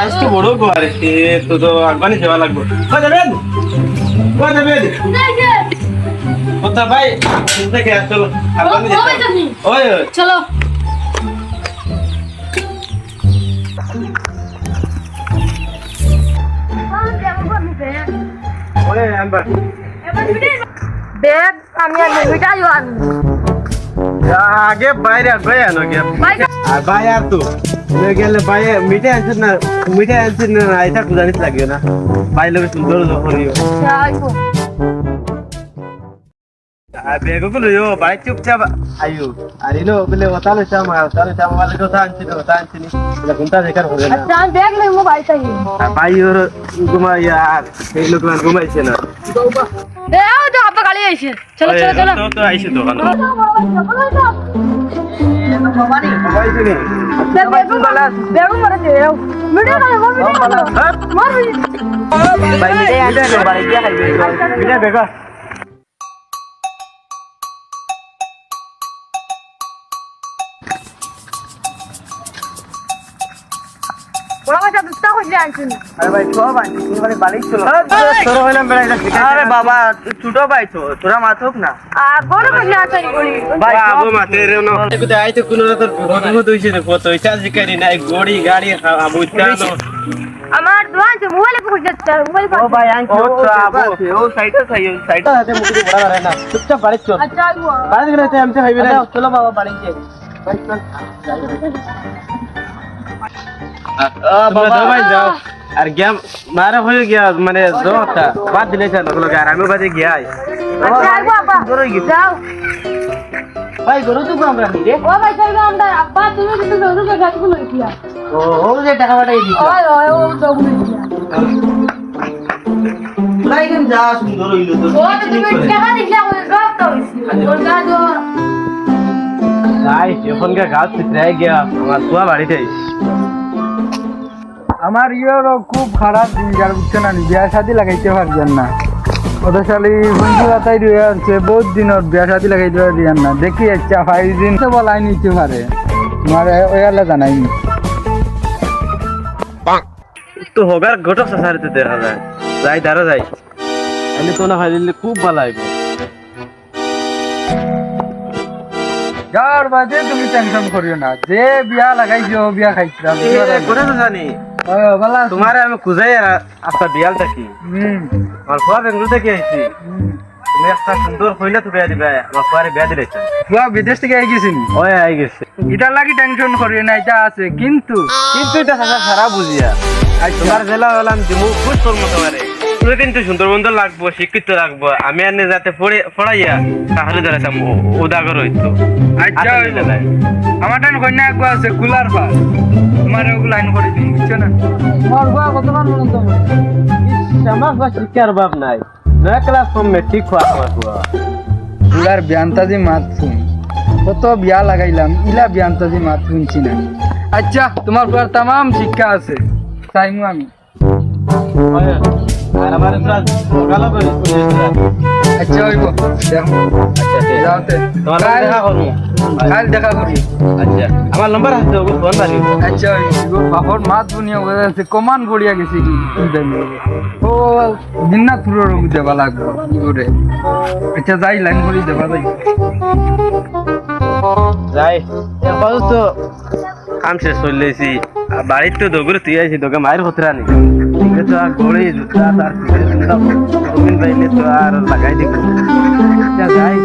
আজকে বড় করে তো তো আগুয়ানি সেবা লাগবে কোথা ভাই দেখে চলো আগুয়ানি ওই চলো ওরে আনবা বেগ আমি আর মিঠাই আন আগে বাইরে গয়া না গে আর ভাই আর তো গেলে ভাই মিঠাই আনছেন না এটা কুজানিস লাগিও না ভাই লোক সুন্দর যখনই আইবো আর বেগুলো ইয়ো ভাই চুপচাপ আইও আর ইনো বলে ওতালে চামা वाले কথা আনছিনি বলে কোনটা দেখার হবে না আচ্ছা আমি বেগ লই মো ভাই তাই আর ভাই ওর ঘুমা ইয়ার এই লোক ঘুমাইছে না এ আও তো আপা গালি আইছে চলো তো আইছে তো ভালো ভাই তুমি বেগু মারে দেও মিঠাই খাই মার ভাই মিঠাই আনতে বাড়ি গিয়া খাইবে মিঠাই বেগা ওরা কাছে দুটা কইলে আনছিস আরে ভাই সব আনছি তুমি মানে বাড়ি চলো তোর হইলাম বেড়াইটা আরে বাবা ছোট ভাই তো তোরা মাথুক না আর বড় কইলে আছাই করি ভাই আবো মাতে রে না কোতে আইতে কোন তোর বিপদ হইছে রে কত ইচ্ছা জিকারি নাই গড়ি গাড়ি আবু ইচ্ছা আমার দোয়ান যে মোবাইলে কইছে মোবাইল ও ভাই আনছি ও তো আবো ও সাইডে হাতে মুখে বড় করে না চুপচাপ বাড়ি চল আচ্ছা আইবো বাড়ি গেলে আমি খাইবে না চলো বাবা বাড়ি যাই ভাই চল বাবা ভাই যাও আর গেম মারা হয়ে গিয়া মানে জোটা বাদ দিলে চল লোক আর আমি বাদে গিয়াই আচ্ছা আইবো আপা গরই গি যাও ভাই গরু তো আমরা নি রে ও ভাই চলবে আমরা আব্বা তুমি কিন্তু জরুরি গাছগুলো লইছিয়া ও যে টাকা পাঠাই দিছ ওই ওই ও দগু লইছিয়া লাইগেন যা সুন্দর হইলো তো ও তুমি টাকা দিছলা ওই সব তো হইছে ওর গাছ ভাই এখনকার গাছ পিছড়াই গিয়া আমার তুয়া বাড়িতে আমার ইয়েরও খুব খারাপ দিন যার বুঝছে না বিয়া শাদি লাগাইতে পারছেন না ওদের শালি বন্ধু বাতাই রয়ে আছে বহুত দিনের বিয়া শাদি লাগাইতে পারছেন না দেখি ইচ্ছা 5 দিন তো বলাই নিতে পারে আমার ওয়ালা জানাইনি তো হোগার ঘটক সাসারিতে দেখা যায় যাই দাঁড়া যাই আমি তো না খাইলে খুব ভালো হইব যার বাদে তুমি টেনশন করিও না যে বিয়া লাগাইছো বিয়া খাইছিলাম ঘটক সাসানি বলা তোমারে আমি খুঁজাই আস্তা বিয়াল থাকি আমার ফুয়া বেঙ্গল থেকে আইছি তুমি একটা সুন্দর কইলা তো বিয়া দিবা আমার ফুয়ারে বিয়া দিলাইছ তুই বিদেশ থেকে আই গেছিস ওই আই গেছে এটার লাগি টেনশন করিও না এটা আছে কিন্তু এটা সাসা সারা বুঝিয়া আজ তোমার জেলা হলাম দিমু খুব তোর মতো পারে তুমি কিন্তু সুন্দর বন্ধু লাগবো শিক্ষিত লাগবো আমি আর যাতে পড়াইয়া তাহলে ধরেছাম উদাগর হইতো আচ্ছা আমার টাইম কন্যা একবার আছে কুলার পা তোমার ওগুলো লাইন করে দিই বুঝছো না তোমার গোয়া কতক্ষণ পর্যন্ত আমার বা শিক্ষার অভাব নাই নয় ক্লাস কম ঠিক হওয়া আমার গোয়া কুলার বিয়ান্তাজি মাত শুন কত বিয়া লাগাইলাম ইলা বিয়ান্তাজি মাত শুনছি না আচ্ছা তোমার গোয়ার তাম শিক্ষা আছে চাইমু আমি আর আমার গালো করে আচ্ছা হইব দেখো যাওতে দেখা করবো কাল দেখা করি আচ্ছা আমার নম্বর আছে ফোন মারি আচ্ছা হইব বাপর মাত বুনিয়া গেছে কমান গড়িয়া গেছে কি ও বিনা থুরোর দেবা লাগবে ওরে আচ্ছা যাই লাইন করে দেবা যাই এখন তো কাম শেষ হইলেছি বাড়ির তো দোগরে তুই আইছি তোকে মায়ের হতরা নি তো আর গড়ে জুতা তার রবিন বাইলে তো আর লাগাই দিব যাই